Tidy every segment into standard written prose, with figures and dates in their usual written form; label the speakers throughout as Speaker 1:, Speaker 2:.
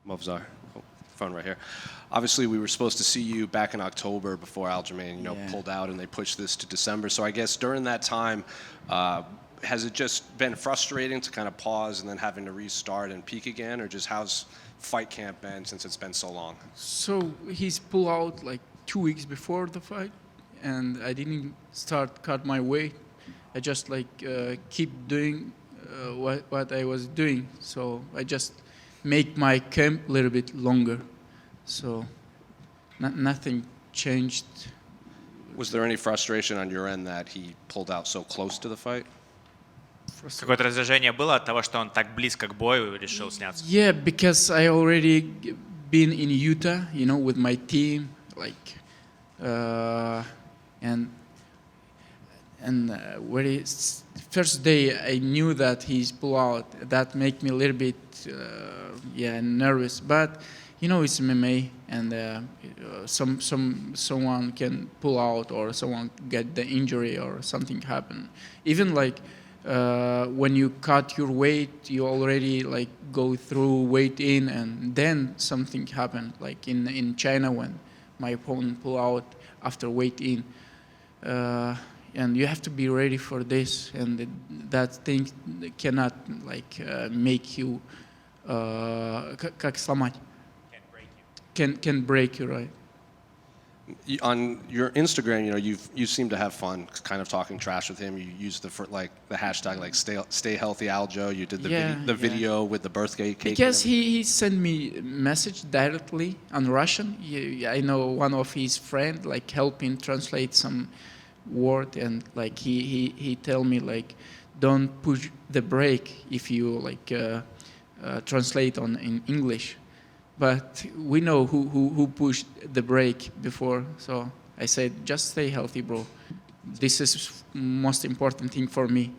Speaker 1: Movsar, phone right here. Obviously, we were supposed to see you back in October before Aljamain, pulled out, and they pushed this to December. So I guess during that time, has it just been frustrating to kind of pause and then having to restart and peak again, or just how's fight camp been since it's been so long?
Speaker 2: So he's pulled out like 2 weeks before the fight, and I didn't cut my weight. I just keep doing what I was doing. So I just make my camp a little bit longer. So nothing changed.
Speaker 1: Was there any frustration on your end that he pulled out so close to the fight?
Speaker 3: Какое-то раздражение было от того, что он так близко к бою решил сняться?
Speaker 2: Yeah, because I already been in Utah, with my team, and very first day I knew that he's pull out. That made me a little bit nervous. But it's MMA, and someone can pull out or someone get the injury or something happen. Even when you cut your weight, you already go through weight in, and then something happened. Like in China when my opponent pull out after weight in. And you have to be ready for this, and that thing cannot make you как сломать. Can break you, right?
Speaker 1: On your Instagram, you seem to have fun, kind of talking trash with him. You use the hashtag stay healthy Aljo. You did the video with the birthday cake.
Speaker 2: Because he sent me a message directly on Russian. I know one of his friend help him translate some word, and he tell me don't push the brake if you translate in English. But we know who pushed the brake before, so I said, just stay healthy, bro. This is most important thing for me.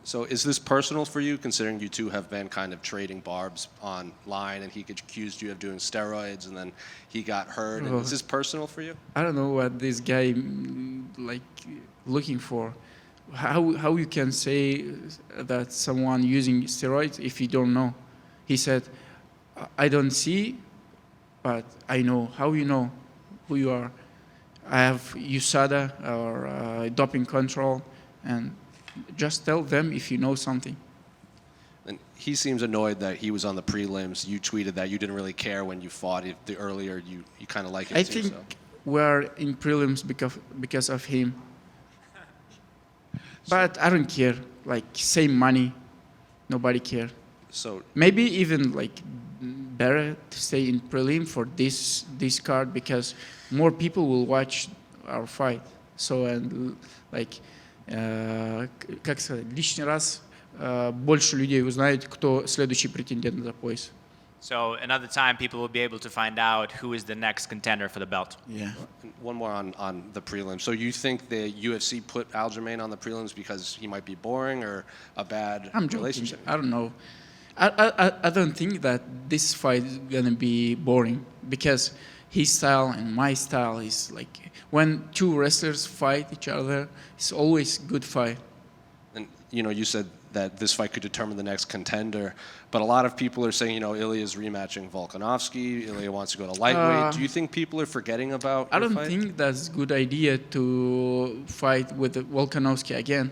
Speaker 1: So is this personal for you, considering you two have been kind of trading barbs online, and he accused you of doing steroids, and then he got hurt? And is this personal for you?
Speaker 2: I don't know what this guy looking for. How you can say that someone using steroids if you don't know? He said, I don't see, but I know. How you know who you are? I have USADA or doping control, and just tell them if you know something.
Speaker 1: And he seems annoyed that he was on the prelims. You tweeted that you didn't really care when you fought. The earlier you kind of like it.
Speaker 2: I think we're in prelims because of him. But I don't care. Same money, nobody care.
Speaker 1: So
Speaker 2: maybe even better to stay in prelim for this card, because more people will watch our fight. So как сказать, лишний раз больше людей узнают, кто следующий претендент за пояс.
Speaker 3: So another time people will be able to find out who is the next contender for the belt.
Speaker 2: Yeah.
Speaker 1: One more on the prelims. So you think the UFC put Aljamain on the prelims because he might be boring or a bad relationship?
Speaker 2: I don't know. I don't think that this fight is gonna be boring, because his style and my style is when two wrestlers fight each other, it's always good fight.
Speaker 1: And you said that this fight could determine the next contender, but a lot of people are saying Ilya is rematching Volkanovski. Ilya wants to go to lightweight. Do you think people are forgetting about?
Speaker 2: I don't think that's a good idea to fight with Volkanovski again.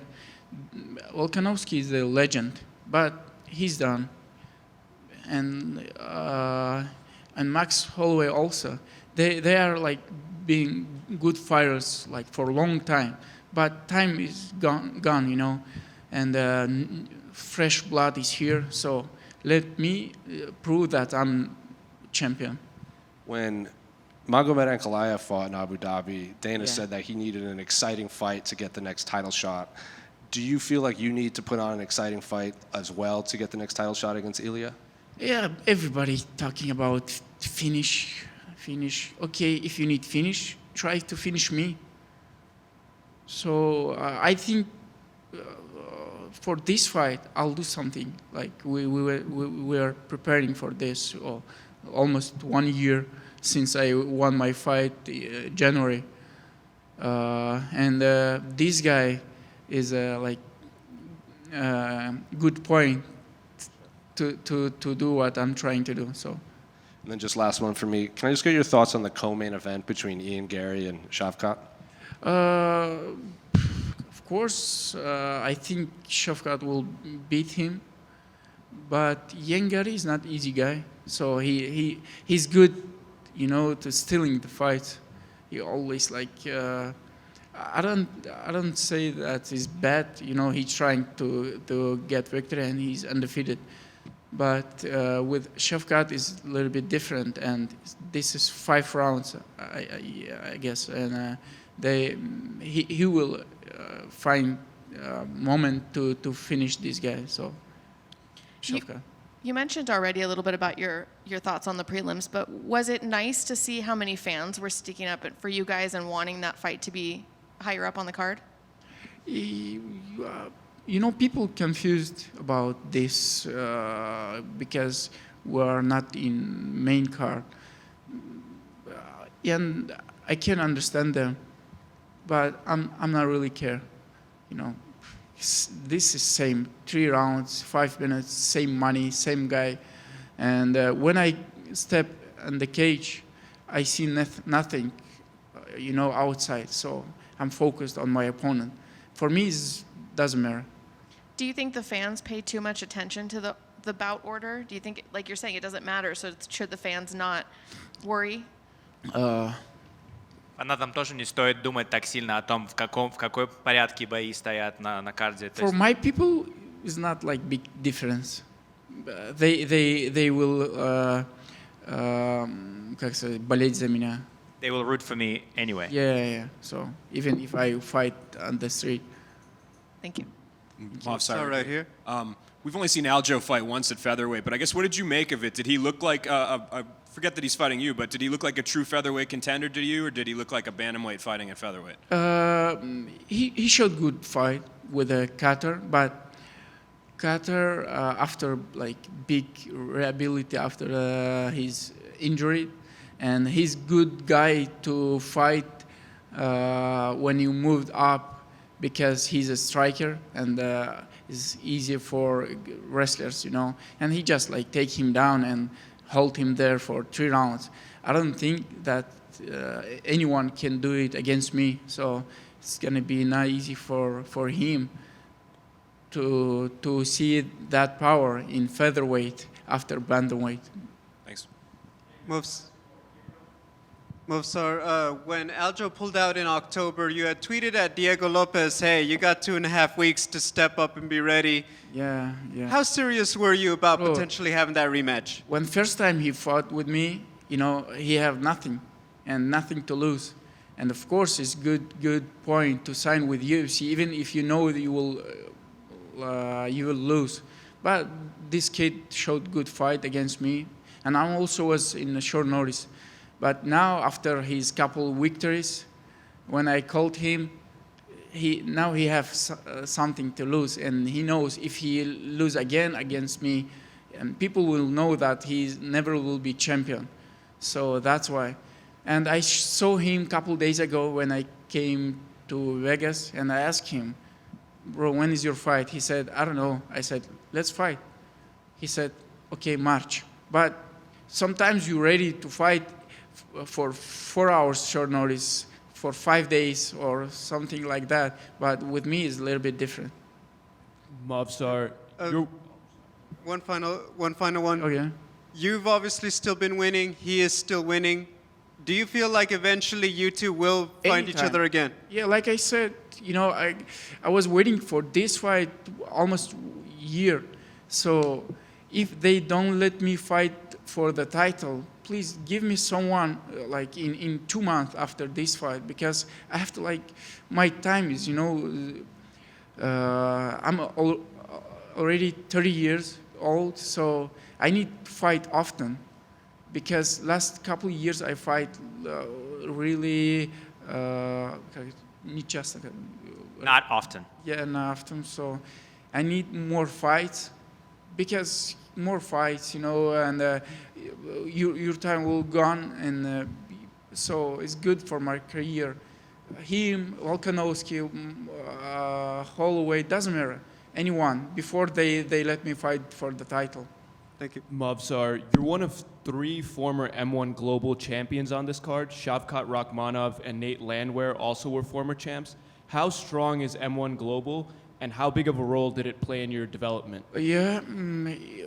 Speaker 2: Volkanovski is a legend, but he's done. And Max Holloway also. They are being good fighters for a long time, but time is gone, and fresh blood is here. So let me prove that I'm champion.
Speaker 1: When Magomed Ankalaev fought in Abu Dhabi, Dana said that he needed an exciting fight to get the next title shot. Do you feel like you need to put on an exciting fight as well to get the next title shot against Ilya?
Speaker 2: Yeah, everybody talking about finish. Okay, if you need finish, try to finish me. So I think for this fight, I'll do something. We were preparing for this almost 1 year since I won my fight January, and this guy is a good point to do what I'm trying to do. So
Speaker 1: And then just last one for me. Can I just get your thoughts on the co-main event between Ian Gary and Shavkat?
Speaker 2: Of course, I think Shavkat will beat him, but Ian Gary is not easy guy. So he's good, to stealing the fight. He always I don't say that he's bad. He's trying to get victory and he's undefeated. But with Shavkat is a little bit different, and this is 5 rounds, I guess, and he will find a moment to finish this guy. So Shavkat.
Speaker 4: You mentioned already a little bit about your thoughts on the prelims, but was it nice to see how many fans were sticking up for you guys and wanting that fight to be higher up on the card?
Speaker 2: People confused about this because we're not in main card. And I can understand them, but I'm not really care. This is same 3 rounds, 5 minutes, same money, same guy. And when I step in the cage, I see nothing, outside. So I'm focused on my opponent. For me, it doesn't matter.
Speaker 4: Do you think the fans pay too much attention to the bout order? Do you think, like you're saying, it doesn't matter, so should the fans not worry?
Speaker 3: Фанатам тоже не стоит думать так сильно о том, в какой порядке бои стоят на карде.
Speaker 2: For my people, it's not like big difference. They will, как сказать, болеть за меня.
Speaker 3: They will root for me anyway.
Speaker 2: Yeah. So even if I fight on the street.
Speaker 4: Thank you.
Speaker 5: Movsar right here. We've only seen Aljo fight once at featherweight, but I guess what did you make of it? Did he look like forget that he's fighting you, but did he look like a true featherweight contender to you, or did he look like a bantamweight fighting at featherweight?
Speaker 2: He showed good fight with a cutter, but cutter after big rehabilitation after his injury, and he's good guy to fight when you moved up because he's a striker and it's easier for wrestlers, and he just take him down and hold him there for 3 rounds. I don't think that anyone can do it against me, so it's gonna be not easy for him to see that power in featherweight after bantamweight.
Speaker 5: Thanks.
Speaker 6: Movsar, when Aljo pulled out in October, you had tweeted at Diego Lopez, hey, you got 2.5 weeks to step up and be ready.
Speaker 2: Yeah.
Speaker 6: How serious were you about potentially having that rematch?
Speaker 2: When first time he fought with me, he have nothing and nothing to lose. And of course, it's good point to sign with UFC, even if you know that you will lose. But this kid showed good fight against me, and I also was in a short notice. But now, after his couple victories, when I called him, he has something to lose, and he knows if he lose again against me, and people will know that he never will be champion. So that's why. And I saw him a couple days ago when I came to Vegas, and I asked him, bro, when is your fight? He said, I don't know. I said, let's fight. He said, okay, March. But sometimes you're ready to fight for 4 hours short notice, for 5 days or something like that. But with me, it's a little bit different.
Speaker 7: Movsar,
Speaker 6: One final one.
Speaker 2: Okay.
Speaker 6: You've obviously still been winning. He is still winning. Do you feel like eventually you two will find each other again?
Speaker 2: Yeah, like I said, I was waiting for this fight almost a year. So if they don't let me fight for the title, please give me someone in 2 months after this fight, because I have to my time is, I'm already 30 years old, so I need to fight often, because last couple of years I fight really
Speaker 3: Not often.
Speaker 2: Yeah, not often. So I need more fights, because more fights, and your time will gone, and so it's good for my career. Him, Volkanovski, Holloway, doesn't matter. Anyone before they let me fight for the title.
Speaker 6: Thank you.
Speaker 7: Movsar, you're one of 3 former M1 Global champions on this card. Shavkat Rakhmonov and Nate Landwehr also were former champs. How strong is M1 Global, and how big of a role did it play in your development?
Speaker 2: Yeah,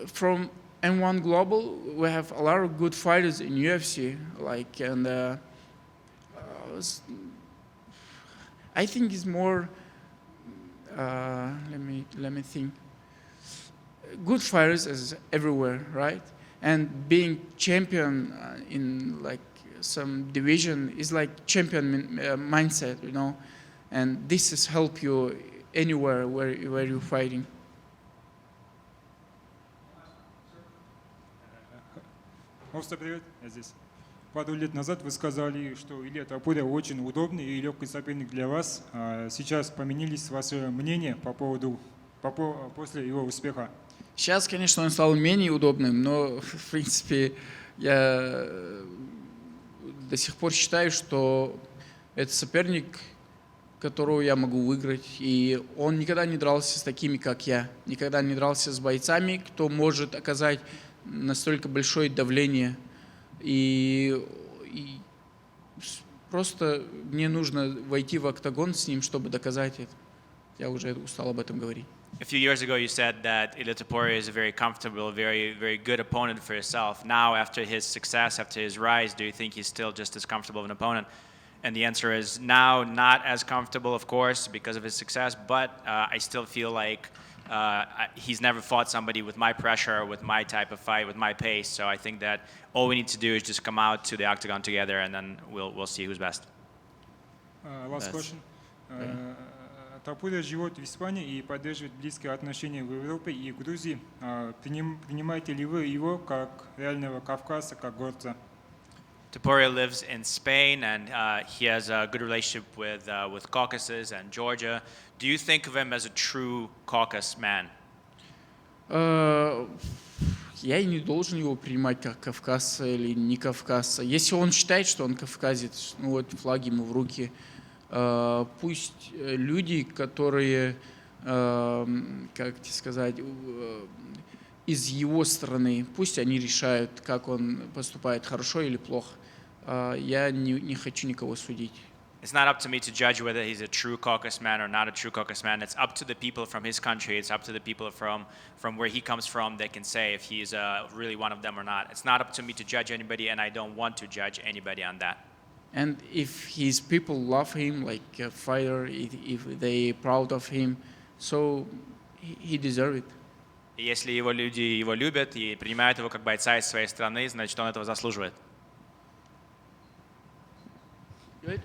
Speaker 2: from M1 Global, we have a lot of good fighters in UFC. I think it's more. Let me think. Good fighters is everywhere, right? And being champion in like some division is like champion mindset, you know. And this has helped you anywhere where you're fighting.
Speaker 8: Movsar, привет, я здесь. Пару лет назад вы сказали, что Илья Топоря очень удобный и легкий соперник для вас. Сейчас поменялись ваши мнения после его успеха?
Speaker 2: Сейчас, конечно, он стал менее удобным, но, в принципе, я до сих пор считаю, что это соперник, которого я могу выиграть. И он никогда не дрался с такими, как я. Никогда не дрался с бойцами, кто может оказать настолько большое давление. И просто мне нужно войти в октагон с ним, чтобы доказать это. Я уже устал об этом говорить.
Speaker 3: A few years ago, you said that Ilia Topuria is a very comfortable, very, very good opponent for yourself. Now, after his success, after his rise, do you think he's still just as comfortable of an opponent? And the answer is now, not as comfortable, of course, because of his success, but I still feel like he's never fought somebody with my pressure, with my type of fight, with my pace. So I think that all we need to do is just come out to the octagon together, and then we'll see who's best.
Speaker 8: Last question. Топоря живет в Испании и поддерживает близкие отношения в Европе и Грузии. Принимаете ли вы его как реального кавказца, как горца?
Speaker 3: Topuria lives in Spain, and he has a good relationship with Caucasus and Georgia. Do you think of him as a true Caucasus man?
Speaker 2: Я и не должен его принимать как кавказца или не кавказца. Если он считает, что он кавказец, ну вот флаг ему в руки. Пусть люди, которые, как тебе сказать, из его стороны, пусть они решают, как он поступает, хорошо или плохо. Я не хочу никого судить.
Speaker 3: It's not up to me to judge whether he's a true Caucasus man or not a true Caucasus man. It's up to the people from his country. It's up to the people from where he comes from. They can say if he's really one of them or not. It's not up to me to judge anybody, and I don't want to judge anybody on that.
Speaker 2: And if his people love him like a fighter, if they proud of him, so he deserves it.
Speaker 3: И если его люди его любят и принимают его как бойца из своей страны, значит, он этого заслуживает.
Speaker 2: Good.